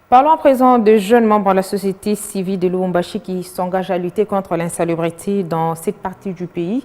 Parlons à présent de jeunes membres de la société civile de Lubumbashi qui s'engagent à lutter contre l'insalubrité dans cette partie du pays.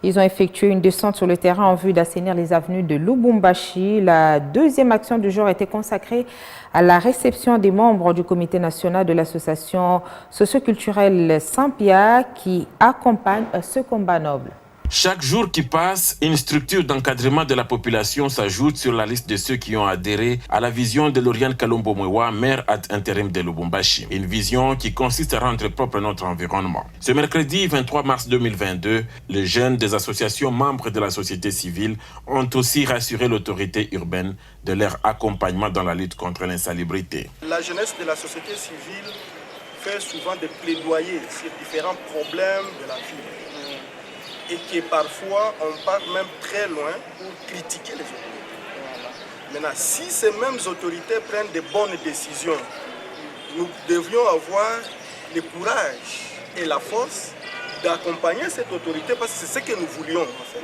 Ils ont effectué une descente sur le terrain en vue d'assainir les avenues de Lubumbashi. La deuxième action du jour était consacrée à la réception des membres du comité national de l'association socioculturelle Saint-Pierre qui accompagne ce combat noble. Chaque jour qui passe, une structure d'encadrement de la population s'ajoute sur la liste de ceux qui ont adhéré à la vision de Lauriane Kalombo Mwewa, maire ad intérim de Lubumbashi. Une vision qui consiste à rendre propre notre environnement. Ce mercredi 23 mars 2022, les jeunes des associations membres de la société civile ont aussi rassuré l'autorité urbaine de leur accompagnement dans la lutte contre l'insalubrité. La jeunesse de la société civile fait souvent des plaidoyers sur différents problèmes de la ville. Et que parfois on part même très loin pour critiquer les autorités. Maintenant, si ces mêmes autorités prennent de bonnes décisions, nous devrions avoir le courage et la force d'accompagner cette autorité parce que c'est ce que nous voulions en fait.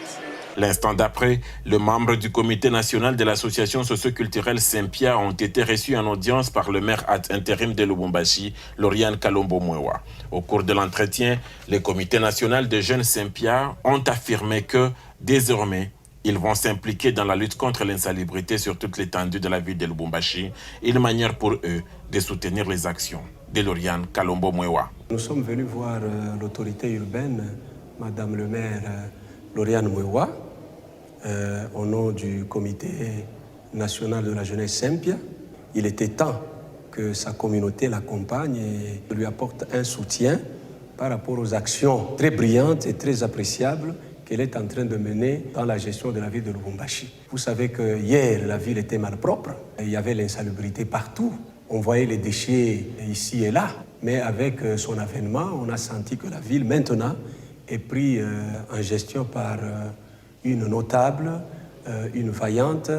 L'instant d'après, les membres du comité national de l'association socioculturelle Saint-Pierre ont été reçus en audience par le maire ad intérim de Lubumbashi, Lauriane Kalombo Mwewa. Au cours de l'entretien, le comité national des jeunes Saint-Pierre ont affirmé que, désormais, ils vont s'impliquer dans la lutte contre l'insalubrité sur toute l'étendue de la ville de Lubumbashi, une manière pour eux de soutenir les actions de Lauriane Kalombo Mwewa. Nous sommes venus voir l'autorité urbaine, Madame le maire Lauriane Mwewa, au nom du comité national de la jeunesse Saint-Pierre. Il était temps que sa communauté l'accompagne et lui apporte un soutien par rapport aux actions très brillantes et très appréciables qu'elle est en train de mener dans la gestion de la ville de Lubumbashi. Vous savez que hier, la ville était malpropre. Il y avait l'insalubrité partout. On voyait les déchets ici et là. Mais avec son avènement, on a senti que la ville, maintenant, est prise en gestion par une notable, une vaillante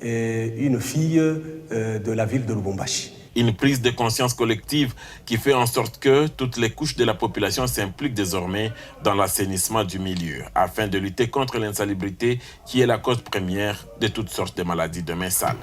et une fille de la ville de Lubumbashi. Une prise de conscience collective qui fait en sorte que toutes les couches de la population s'impliquent désormais dans l'assainissement du milieu afin de lutter contre l'insalubrité qui est la cause première de toutes sortes de maladies de main sale.